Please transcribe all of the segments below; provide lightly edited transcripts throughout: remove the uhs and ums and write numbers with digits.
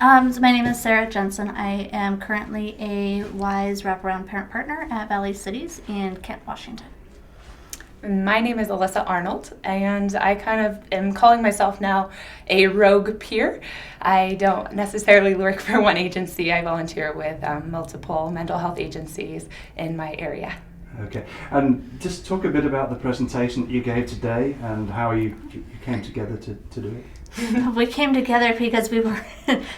So my name is Sara Jensen. I am currently a WISE wraparound parent partner at Valley Cities in Kent, Washington. My name is Alyssa Arnold, and I kind of am calling myself now a rogue peer. I don't necessarily work for one agency. I volunteer with multiple mental health agencies in my area. Okay, and just talk a bit about the presentation that you gave today and how you came together to do it. We came together because we were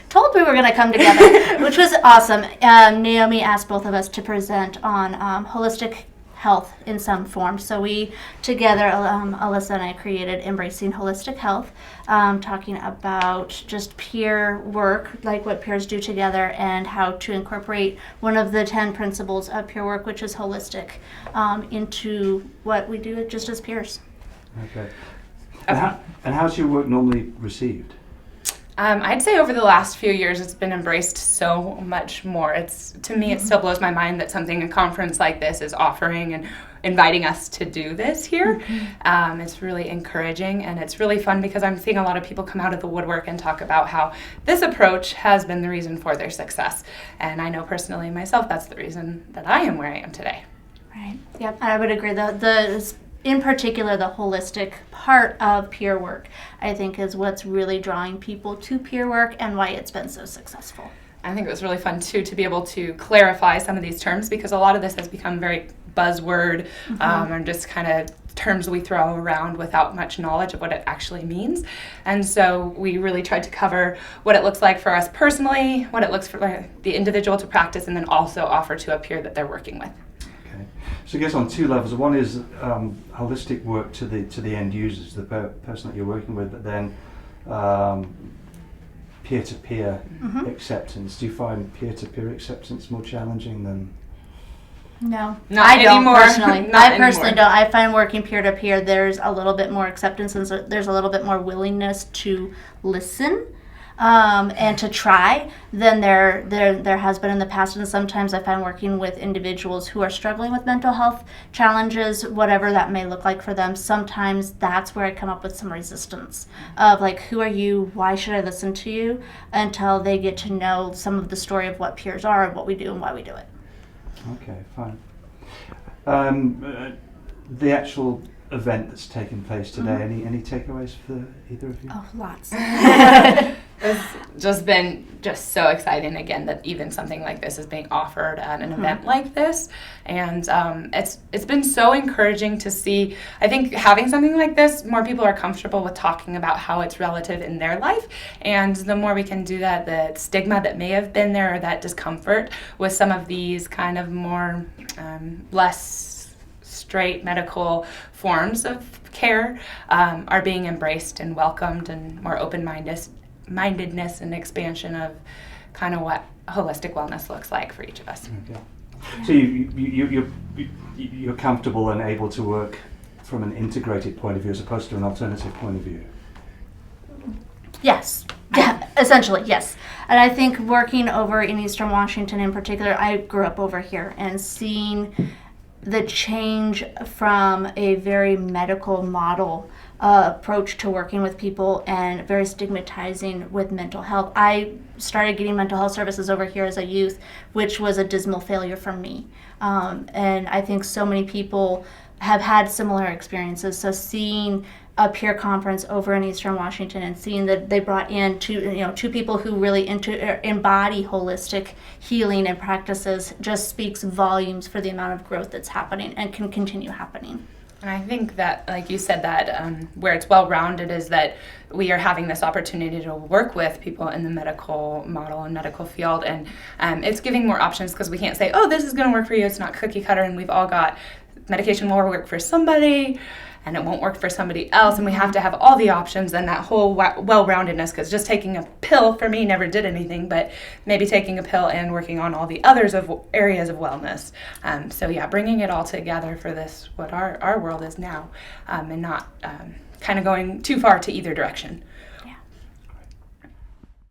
told we were going to come together, which was awesome. Naomi asked both of us to present on holistic health in some form. So we together, Alyssa and I created Embracing Holistic Health, talking about just peer work, like what peers do together, and how to incorporate one of the 10 principles of peer work, which is holistic, into what we do just as peers. Okay. And how's your work normally received? I'd say over the last few years it's been embraced so much more. It still blows my mind that a conference like this is offering and inviting us to do this here. It's really encouraging, and it's really fun because I'm seeing a lot of people come out of the woodwork and talk about how this approach has been the reason for their success. And I know personally myself that's the reason that I am where I am today. Right. Yep. I would agree. In particular, the holistic part of peer work, I think, is what's really drawing people to peer work and why it's been so successful. I think it was really fun, too, to be able to clarify some of these terms, because a lot of this has become very buzzword and just kind of terms we throw around without much knowledge of what it actually means. And so we really tried to cover what it looks like for us personally, what it looks for the individual to practice, and then also offer to a peer that they're working with. So I guess on two levels. One is holistic work to the end users, the person that you're working with, but then peer-to-peer acceptance. Do you find peer-to-peer acceptance more challenging than? No, not I don't anymore. Personally. I personally anymore. don't. I find working peer-to-peer, there's a little bit more acceptance and there's a little bit more willingness to listen. And to try than there has been in the past. And sometimes I find working with individuals who are struggling with mental health challenges, whatever that may look like for them, sometimes that's where I come up with some resistance of like, who are you? Why should I listen to you? Until they get to know some of the story of what peers are and what we do and why we do it. Okay, fine. The actual event that's taking place today, any takeaways for either of you? Oh, lots. It's just been so exciting again that even something like this is being offered at an event like this, and it's been so encouraging to see. I think having something like this, more people are comfortable with talking about how it's relative in their life, and the more we can do that, the stigma that may have been there or that discomfort with some of these kind of more less straight medical forms of care are being embraced and welcomed, and more open-mindedness and expansion of kind of what holistic wellness looks like for each of us. Okay. So you're comfortable and able to work from an integrated point of view as opposed to an alternative point of view? Yes. Yeah, essentially, yes. And I think working over in Eastern Washington in particular, I grew up over here, and seeing the change from a very medical model approach to working with people and very stigmatizing with mental health. I started getting mental health services over here as a youth, which was a dismal failure for me. And I think so many people have had similar experiences. So seeing a peer conference over in Eastern Washington and seeing that they brought in two people who really embody holistic healing and practices just speaks volumes for the amount of growth that's happening and can continue happening. And I think that, like you said, that where it's well-rounded is that we are having this opportunity to work with people in the medical model and medical field, and it's giving more options, because we can't say, oh, this is going to work for you. It's not cookie cutter, and we've all got medication will work for somebody and it won't work for somebody else, and we have to have all the options and that whole well-roundedness, because just taking a pill for me never did anything, but maybe taking a pill and working on all the others of areas of wellness. So yeah, bringing it all together for this, what our world is now, and not kind of going too far to either direction.